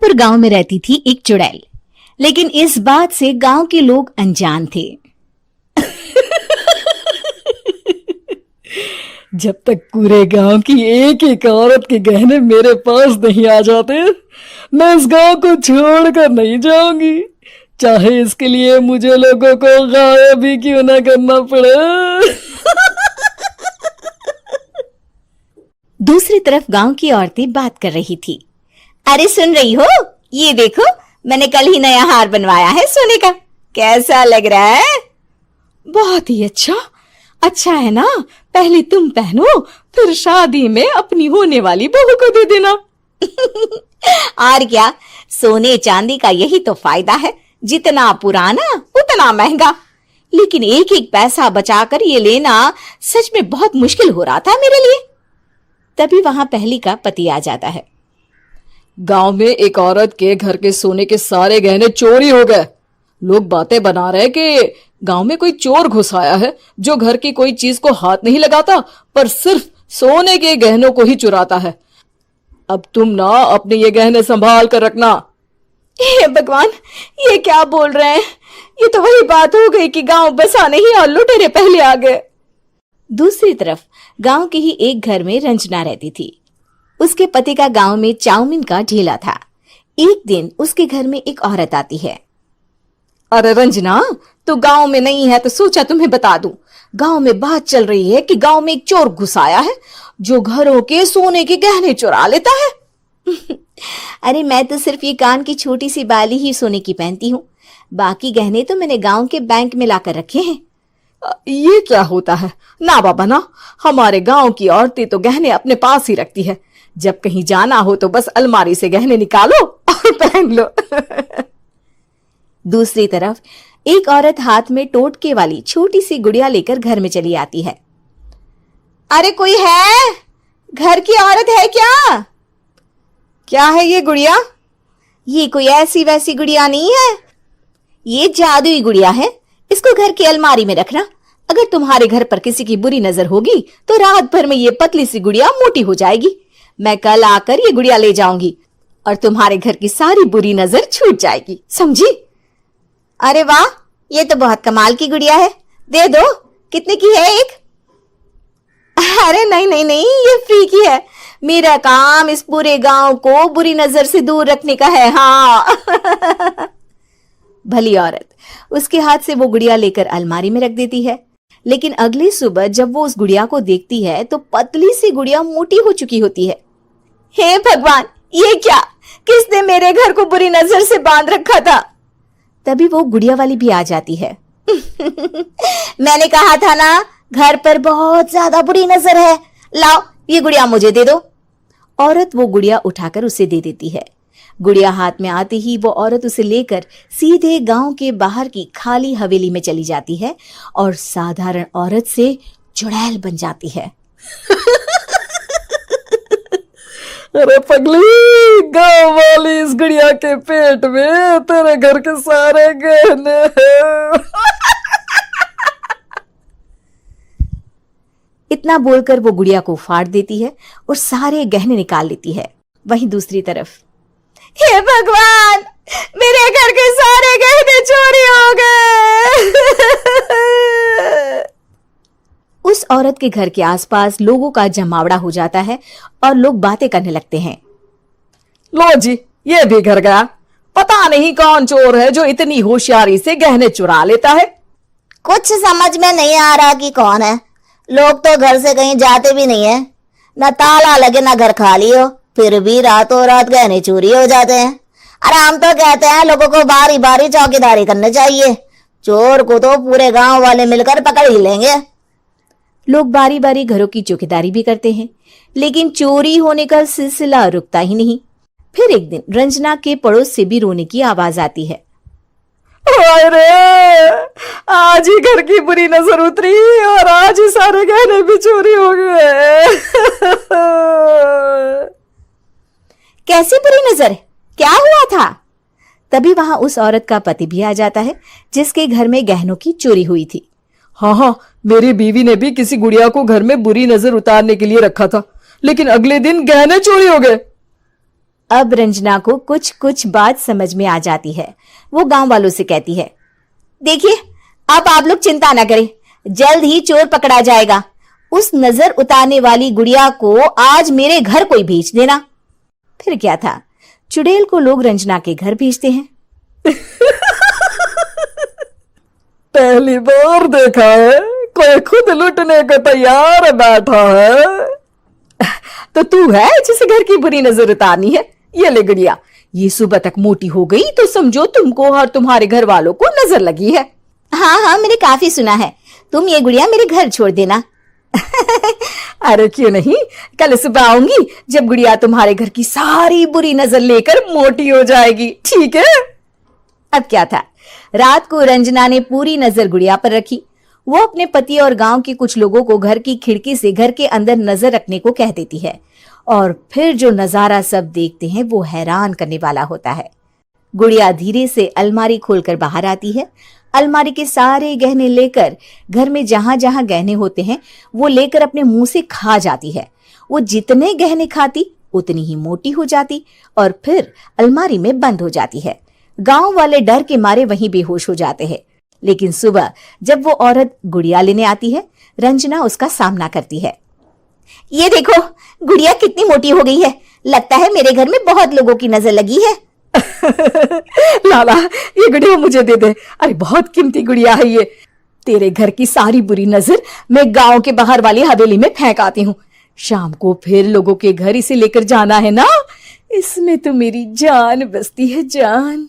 जौनपुर गांव में रहती थी एक चुड़ैल, लेकिन इस बात से गांव के लोग अनजान थे। जब तक पूरे गांव की एक एक औरत के गहने मेरे पास नहीं आ जाते, मैं इस गांव को छोड़कर नहीं जाऊंगी, चाहे इसके लिए मुझे लोगों को गायब भी क्यों ना करना पड़े। दूसरी तरफ गांव की औरतें बात कर रही थी। अरे सुन रही हो, ये देखो मैंने कल ही नया हार बनवाया है सोने का, कैसा लग रहा है? बहुत ही अच्छा है ना, पहले तुम पहनो, फिर शादी में अपनी होने वाली बहू को दे देना। और क्या, सोने चांदी का यही तो फायदा है, जितना पुराना उतना महंगा। लेकिन एक एक पैसा बचाकर ये लेना सच में बहुत मुश्किल हो रहा था मेरे लिए। तभी वहां पहली का पति आ जाता है। गांव में एक औरत के घर के सोने के सारे गहने चोरी हो गए। लोग बातें बना रहे कि गांव में कोई चोर घुस आया है जो घर की कोई चीज को हाथ नहीं लगाता, पर सिर्फ सोने के गहनों को ही चुराता है। अब तुम ना अपने ये गहने संभाल कर रखना। हे भगवान, ये क्या बोल रहे हैं? ये तो वही बात हो गई कि गांव बसा नहीं और लुटेरे पहले आ गए। दूसरी तरफ गांव के ही एक घर में रंजना रहती थी। उसके पति का गांव में चाउमीन का ठेला था। एक दिन उसके घर में एक औरत आती है। अरे रंजना, तू गांव में नहीं है तो सोचा तुम्हें बता दूं। गांव में बात चल रही है कि गांव में एक चोर घुस आया है जो घरों के सोने के गहने चुरा लेता है। अरे मैं तो सिर्फ ये कान की छोटी सी बाली ही सोने की पहनती हूँ, बाकी गहने तो मैंने गांव के बैंक में लाकर रखे हैं। ये क्या होता है? ना बाबा ना, हमारे गांव की औरतें तो गहने अपने पास ही रखती है। जब कहीं जाना हो तो बस अलमारी से गहने निकालो और पहन लो। दूसरी तरफ एक औरत हाथ में टोटके वाली छोटी सी गुड़िया लेकर घर में चली आती है। अरे कोई है? घर की औरत है क्या? क्या है ये गुड़िया? ये कोई ऐसी वैसी गुड़िया नहीं है, ये जादुई गुड़िया है। इसको घर की अलमारी में रखना, अगर तुम्हारे घर पर किसी की बुरी नजर होगी तो रात भर में ये पतली सी गुड़िया मोटी हो जाएगी। मैं कल आकर ये गुड़िया ले जाऊंगी और तुम्हारे घर की सारी बुरी नजर छूट जाएगी, समझी? अरे वाह, ये तो बहुत कमाल की गुड़िया है, दे दो। कितने की है एक? अरे नहीं नहीं नहीं, ये फ्री की है। मेरा काम इस पूरे गांव को बुरी नजर से दूर रखने का है। हाँ। भली औरत उसके हाथ से वो गुड़िया लेकर अलमारी में रख देती है। लेकिन अगली सुबह जब वो उस गुड़िया को देखती है तो पतली सी गुड़िया मोटी हो चुकी होती है। हे भगवान, ये क्या? किसने मेरे घर को बुरी नजर से बांध रखा था? तभी वो गुड़िया वाली भी आ जाती है। मैंने कहा था ना, घर पर बहुत ज्यादा बुरी नजर है, लाओ ये गुड़िया मुझे दे दो। औरत वो गुड़िया उठाकर उसे दे देती है। गुड़िया हाथ में आते ही वो औरत उसे लेकर सीधे गांव के बाहर की खाली हवेली में चली जाती है और साधारण औरत से चुड़ैल बन जाती है। अरे पगली, गांव वाली इस गुड़िया के पेट में तेरे घर के सारे गहने हैं। इतना बोलकर वो गुड़िया को फाड़ देती है और सारे गहने निकाल लेती है। वहीं दूसरी तरफ, हे भगवान, मेरे घर के सारे गहने चोरी हो गए। उस औरत के घर के आसपास लोगों का जमावड़ा हो जाता है और लोग बातें करने लगते हैं। लो जी, ये भी घर गया। पता नहीं कौन चोर है जो इतनी होशियारी से गहने चुरा लेता है। कुछ समझ में नहीं आ रहा कि कौन है। लोग तो घर से कहीं जाते भी नहीं है, न ताला लगे न घर खाली हो, फिर भी रातों रात गहने चोरी हो जाते हैं। अरे हम तो कहते हैं लोगों को बारी बारी चौकीदारी करनी चाहिए, चोर को तो पूरे गांव वाले मिलकर पकड़ ही लेंगे। लोग बारी बारी घरों की चौकीदारी भी करते हैं, लेकिन चोरी होने का सिलसिला रुकता ही नहीं। फिर एक दिन रंजना के पड़ोस से भी रोने की आवाज आती है। अरे आज ही घर की बुरी नजर उतरी और आज ही सारे गहने भी चोरी हो गए। कैसी बुरी नजर? क्या हुआ था? तभी वहां उस औरत का पति भी आ जाता है जिसके घर में गहनों की चोरी हुई थी। हाँ, मेरी बीवी ने भी किसी गुड़िया को घर में बुरी नजर उतारने के लिए रखा था, लेकिन अगले दिन गहने चोरी हो गए। अब रंजना को कुछ कुछ बात समझ में आ जाती है। वो गांव वालों से कहती है, देखिए अब आप लोग चिंता ना करें, जल्द ही चोर पकड़ा जाएगा। उस नजर उतारने वाली गुड़िया को आज मेरे घर कोई भेज देना। फिर क्या था, चुड़ैल को लोग रंजना के घर भेजते हैं। पहली बार देखा है कोई खुद लुटने को तैयार बैठा है। तो तू है जिसे घर की बुरी नजर उतारनी है? ये ले गुड़िया, ये सुबह तक मोटी हो गई तो समझो तुमको और तुम्हारे घर वालों को नजर लगी है। हाँ हाँ, मैंने काफी सुना है। तुम ये गुड़िया मेरे घर छोड़ देना। अरे क्यों नहीं, कल सुबह आऊंगी जब गुड़िया तुम्हारे घर की सारी बुरी नजर लेकर मोटी हो जाएगी, ठीक है? अब क्या था, रात को रंजना ने पूरी नजर गुड़िया पर रखी। वो अपने पति और गांव के कुछ लोगों को घर की खिड़की से घर के अंदर नजर रखने को कह देती है, और फिर जो नजारा सब देखते हैं वो हैरान करने वाला होता है। गुड़िया धीरे से अलमारी खोलकर बाहर आती है। अलमारी के सारे गहने लेकर घर में जहां जहां गहने होते हैं वो लेकर अपने मुंह से खा जाती है। वो जितने गहने खाती उतनी ही मोटी हो जाती और फिर अलमारी में बंद हो जाती है। गांव वाले डर के मारे वहीं बेहोश हो जाते हैं। लेकिन सुबह जब वो औरत गुड़िया लेने आती है, रंजना उसका सामना करती है। ये देखो, गुड़िया कितनी मोटी हो गई है। लगता है मेरे घर में बहुत लोगों की नजर लगी है। लाला, ये गुड़िया मुझे दे दे। अरे बहुत कीमती गुड़िया है ये। तेरे घर की सारी बुरी नजर मैं गांव के बाहर वाली हवेली में फेंक आती हूँ। शाम को फिर लोगों के घर इसे लेकर जाना है ना। इसमें तो मेरी जान बसती है, जान।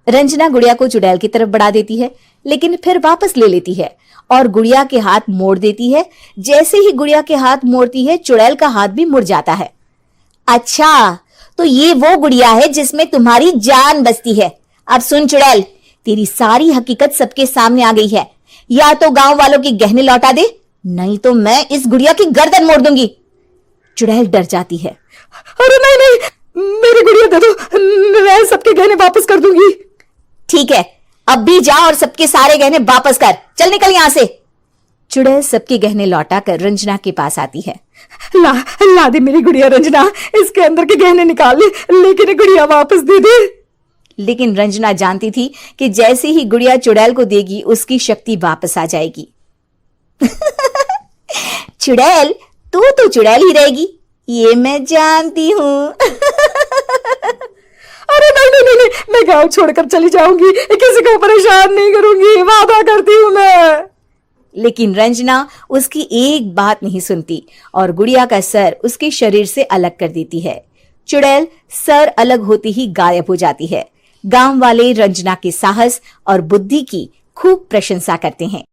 रंजना गुड़िया को चुड़ैल की तरफ बढ़ा देती है, लेकिन फिर वापस ले लेती है और गुड़िया के हाथ मोड़ देती है। जैसे ही गुड़िया के हाथ मोड़ती है, चुड़ैल का हाथ भी मुड़ जाता है। अच्छा, तो ये वो गुड़िया है जिसमें तुम्हारी जान बसती है। अब सुन चुड़ैल, तेरी सारी हकीकत सबके सामने आ गई है। या तो गांव वालों के गहने लौटा दे, नहीं तो मैं इस गुड़िया की गर्दन मोड़ दूंगी। चुड़ैल डर जाती है। अरे नहीं नहीं, मेरी गुड़िया दे दो, मैं सबके गहने वापस कर दूंगी। ठीक है, अब भी जा और सबके सारे गहने वापस कर। चल निकल यहां से। चुड़ैल सबके गहने लौटाकर रंजना के पास आती है। ला दे मेरी गुड़िया रंजना, इसके अंदर के गहने निकाल ले, लेकिन गुड़िया वापस दे दे। लेकिन रंजना जानती थी कि जैसे ही गुड़िया चुड़ैल को देगी उसकी शक्ति वापस आ जाएगी। चुड़ैल, तू तो चुड़ैल ही रहेगी, ये मैं जानती हूँ। अरे नहीं नहीं नहीं, मैं गांव छोड़कर चली जाऊंगी, किसी को परेशान नहीं करूंगी, वादा करती हूँ मैं। लेकिन रंजना उसकी एक बात नहीं सुनती और गुड़िया का सर उसके शरीर से अलग कर देती है। चुड़ैल सर अलग होती ही गायब हो जाती है। गांव वाले रंजना के साहस और बुद्धि की खूब प्रशंसा करते हैं।